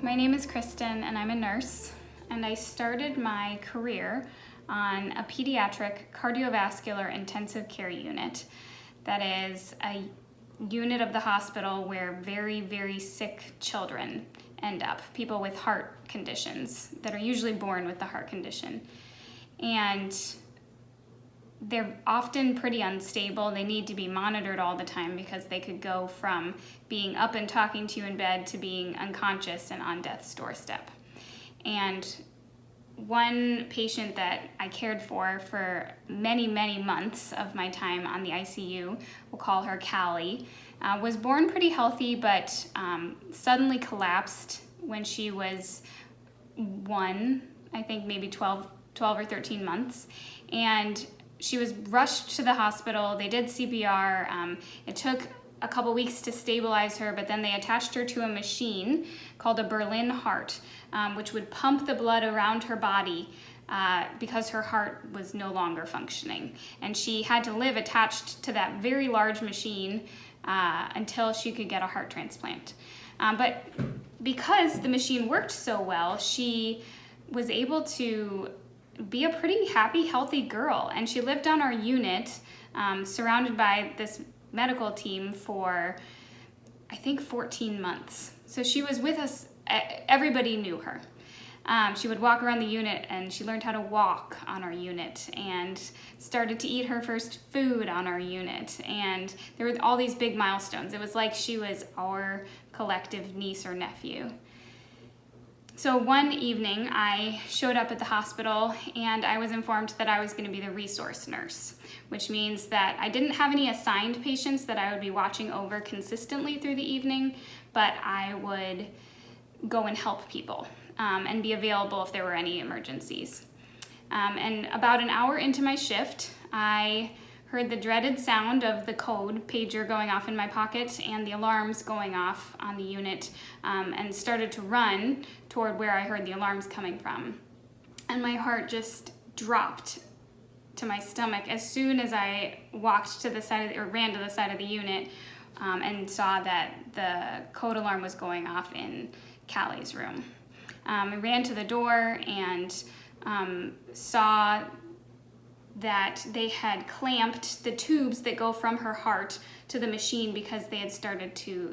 My name is Kristin and I'm a nurse, and I started my career on a pediatric cardiovascular intensive care unit. That is a unit of the hospital where very, very sick children end up, people with heart conditions that are usually born with the heart condition. And they're often pretty unstable. They need to be monitored all the time because they could go from being up and talking to you in bed to being unconscious and on death's doorstep. And one patient that I cared for many, many months of my time on the ICU, we'll call her Callie, was born pretty healthy, but suddenly collapsed when she was I think maybe 12 or 13 months. And she was rushed to the hospital. They did CPR. It took a couple weeks to stabilize her, but then they attached her to a machine called a Berlin heart, which would pump the blood around her body because her heart was no longer functioning. And she had to live attached to that very large machine until she could get a heart transplant. But because the machine worked so well, she was able to be a pretty happy, healthy girl. And she lived on our unit, surrounded by this medical team for, I think, 14 months. So she was with us. Everybody knew her. She would walk around the unit, and she learned how to walk on our unit and started to eat her first food on our unit. And there were all these big milestones. It was like she was our collective niece or nephew. So one evening I showed up at the hospital and I was informed that I was going to be the resource nurse, which means that I didn't have any assigned patients that I would be watching over consistently through the evening, but I would go and help people and be available if there were any emergencies. And about an hour into my shift, I heard the dreaded sound of the code pager going off in my pocket and the alarms going off on the unit, and started to run toward where I heard the alarms coming from. And my heart just dropped to my stomach as soon as I walked to the side ran to the side of the unit and saw that the code alarm was going off in Callie's room. I ran to the door and saw that they had clamped the tubes that go from her heart to the machine because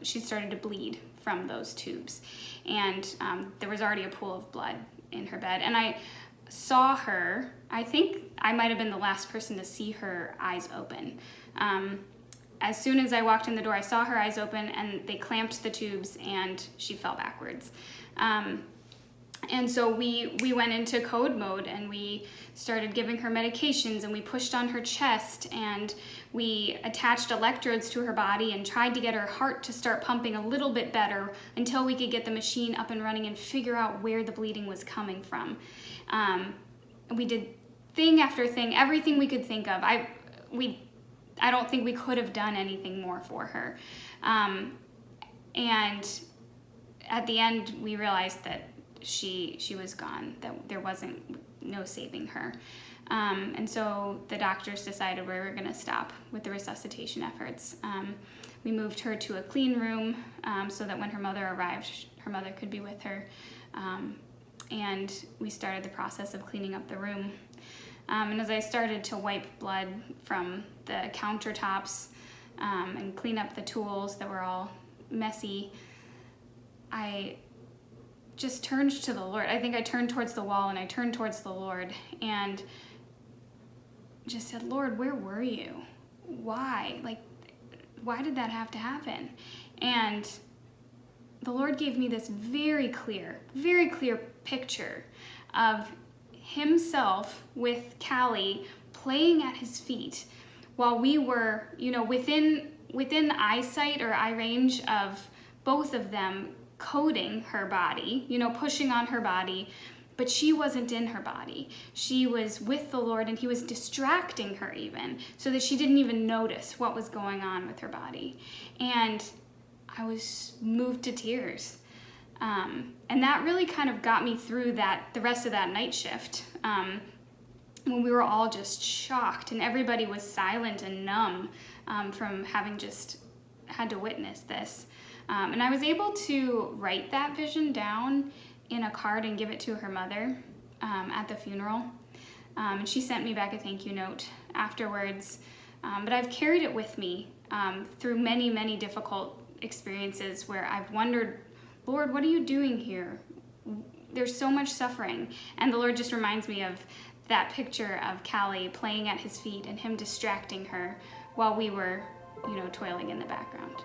she started to bleed from those tubes. And there was already a pool of blood in her bed. And I saw her, I think I might have been the last person to see her eyes open. As soon as I walked in the door, I saw her eyes open and they clamped the tubes and she fell backwards. And so we went into code mode and we started giving her medications and we pushed on her chest and we attached electrodes to her body and tried to get her heart to start pumping a little bit better until we could get the machine up and running and figure out where the bleeding was coming from. We did thing after thing, everything we could think of. I don't think we could have done anything more for her. And at the end, we realized that she was gone, that there wasn't no saving her. And so the doctors decided we were going to stop with the resuscitation efforts. We moved her to a clean room so that when her mother arrived, her mother could be with her. And we started the process of cleaning up the room. And as I started to wipe blood from the countertops and clean up the tools that were all messy, I just turned to the Lord. I think I turned towards the wall and I turned towards the Lord and just said, Lord, where were you? Why? Why did that have to happen? And the Lord gave me this very clear picture of himself with Callie playing at his feet while we were, within eyesight or eye range of both of them coding her body, pushing on her body, but she wasn't in her body. She was with the Lord and he was distracting her even so that she didn't even notice what was going on with her body. And I was moved to tears. And that really kind of got me through the rest of that night shift, when we were all just shocked and everybody was silent and numb from having just had to witness this. And I was able to write that vision down in a card and give it to her mother at the funeral. And she sent me back a thank you note afterwards. But I've carried it with me through many, many difficult experiences where I've wondered, Lord, what are you doing here? There's so much suffering. And the Lord just reminds me of that picture of Callie playing at his feet and him distracting her while we were, toiling in the background.